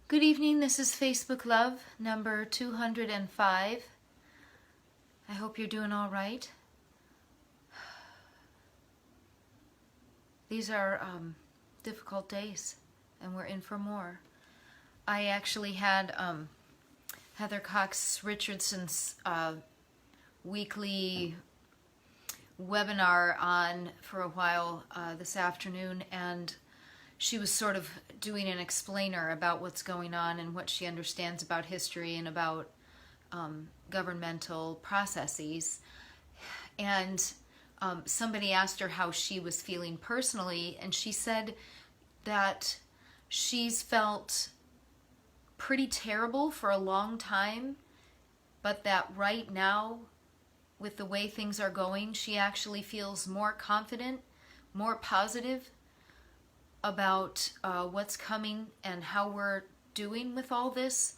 Good evening, this is Facebook Love number 205. I hope you're doing all right. These are difficult days, and we're in for more. I actually had Heather Cox Richardson's weekly webinar on for a while this afternoon, and she was sort of doing an explainer about what's going on and what she understands about history and about governmental processes. And somebody asked her how she was feeling personally, and she said that she's felt pretty terrible for a long time, but that right now, with the way things are going, she actually feels more confident, more positive about what's coming and how we're doing with all this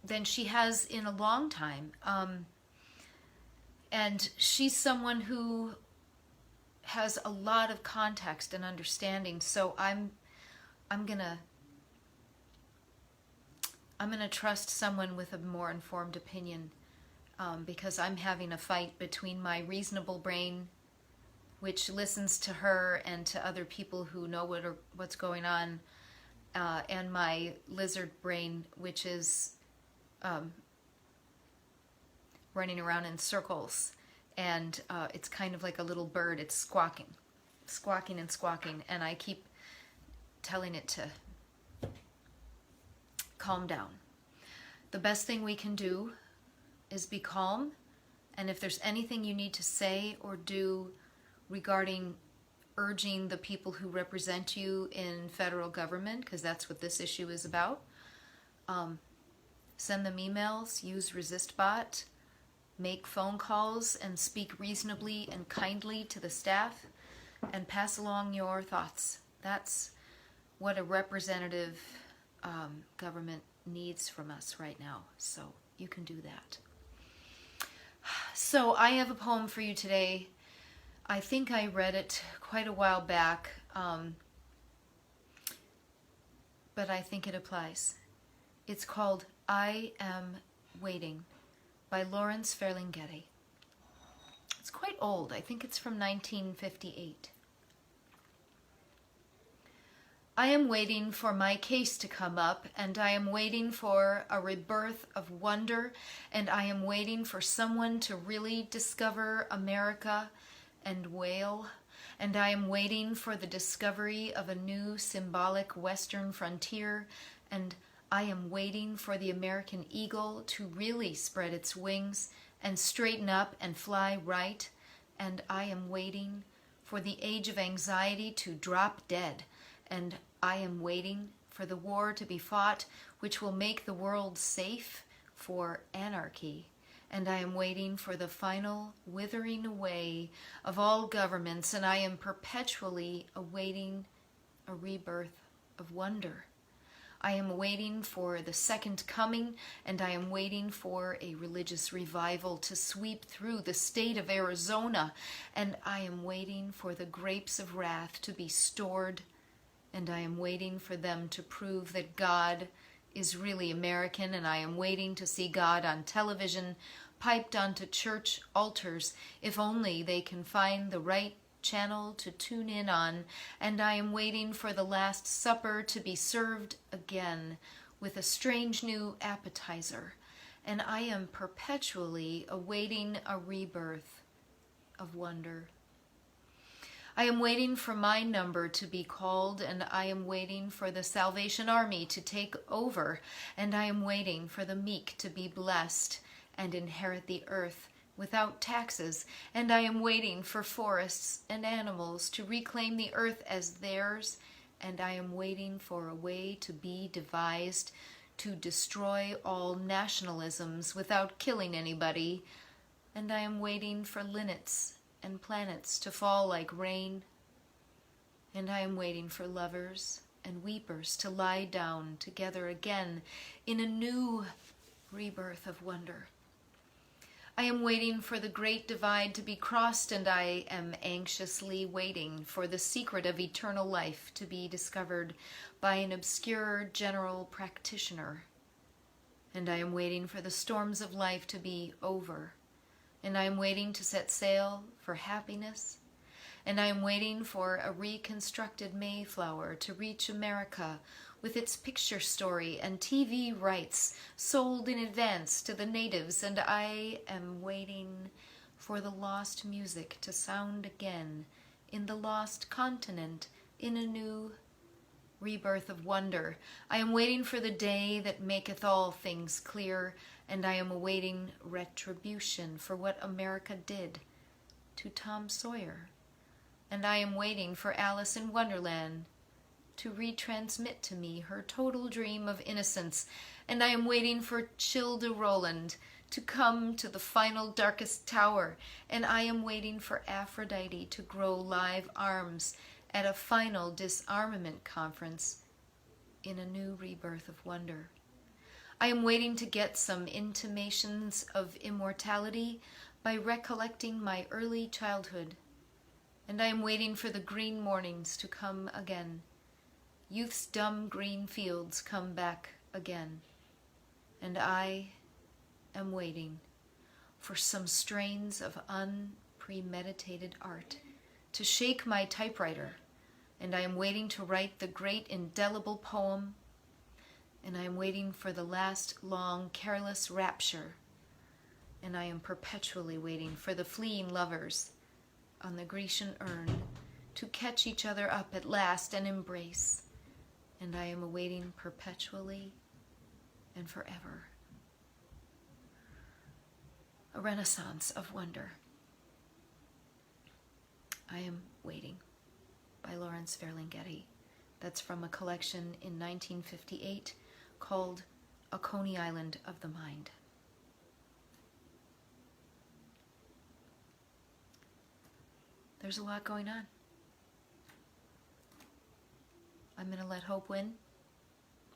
than she has in a long time. And she's someone who has a lot of context and understanding, so I'm gonna trust someone with a more informed opinion, because I'm having a fight between my reasonable brain, which listens to her and to other people who know what's going on, and my lizard brain, which is running around in circles. And it's kind of like a little bird. It's squawking and squawking, and I keep telling it to calm down. The best thing we can do is be calm, and if there's anything you need to say or do regarding urging the people who represent you in federal government, because that's what this issue is about, send them emails, use ResistBot, make phone calls, and speak reasonably and kindly to the staff, and pass along your thoughts. That's what a representative government needs from us right now, so you can do that. So I have a poem for you today. I think I read it quite a while back, but I think it applies. It's called I Am Waiting by Lawrence Ferlinghetti. It's quite old. I think it's from 1958. I am waiting for my case to come up, and I am waiting for a rebirth of wonder, and I am waiting for someone to really discover America and wail, and I am waiting for the discovery of a new symbolic western frontier, and I am waiting for the American eagle to really spread its wings and straighten up and fly right, and I am waiting for the age of anxiety to drop dead, and I am waiting for the war to be fought which will make the world safe for anarchy. And I am waiting for the final withering away of all governments, and I am perpetually awaiting a rebirth of wonder. I am waiting for the second coming, and I am waiting for a religious revival to sweep through the state of Arizona, and I am waiting for the grapes of wrath to be stored, and I am waiting for them to prove that God is really American, and I am waiting to see God on television, piped onto church altars, if only they can find the right channel to tune in on, and I am waiting for the Last Supper to be served again with a strange new appetizer, and I am perpetually awaiting a rebirth of wonder. I am waiting for my number to be called, and I am waiting for the Salvation Army to take over, and I am waiting for the meek to be blessed and inherit the earth without taxes, and I am waiting for forests and animals to reclaim the earth as theirs, and I am waiting for a way to be devised to destroy all nationalisms without killing anybody, and I am waiting for linnets and planets to fall like rain, and I am waiting for lovers and weepers to lie down together again in a new rebirth of wonder. I am waiting for the great divide to be crossed, and I am anxiously waiting for the secret of eternal life to be discovered by an obscure general practitioner. And I am waiting for the storms of life to be over, and I am waiting to set sail for happiness, and I am waiting for a reconstructed Mayflower to reach America with its picture story and TV rights sold in advance to the natives, and I am waiting for the lost music to sound again in the lost continent in a new rebirth of wonder. I am waiting for the day that maketh all things clear, and I am awaiting retribution for what America did to Tom Sawyer. And I am waiting for Alice in Wonderland to retransmit to me her total dream of innocence, and I am waiting for Childe Roland to come to the final darkest tower, and I am waiting for Aphrodite to grow live arms at a final disarmament conference in a new rebirth of wonder. I am waiting to get some intimations of immortality by recollecting my early childhood, and I am waiting for the green mornings to come again. Youth's dumb green fields come back again, and I am waiting for some strains of unpremeditated art to shake my typewriter, and I am waiting to write the great indelible poem, and I am waiting for the last long careless rapture, and I am perpetually waiting for the fleeing lovers on the Grecian urn to catch each other up at last and embrace, and I am awaiting perpetually and forever a renaissance of wonder. I am waiting, by Lawrence Ferlinghetti. That's from a collection in 1958 called A Coney Island of the Mind. There's a lot going on. I'm going to let hope win.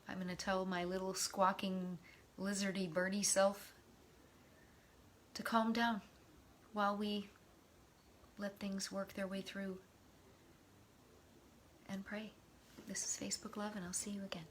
I'm going to tell my little squawking, lizardy, birdie self to calm down while we let things work their way through and pray. This is Facebook Love, and I'll see you again.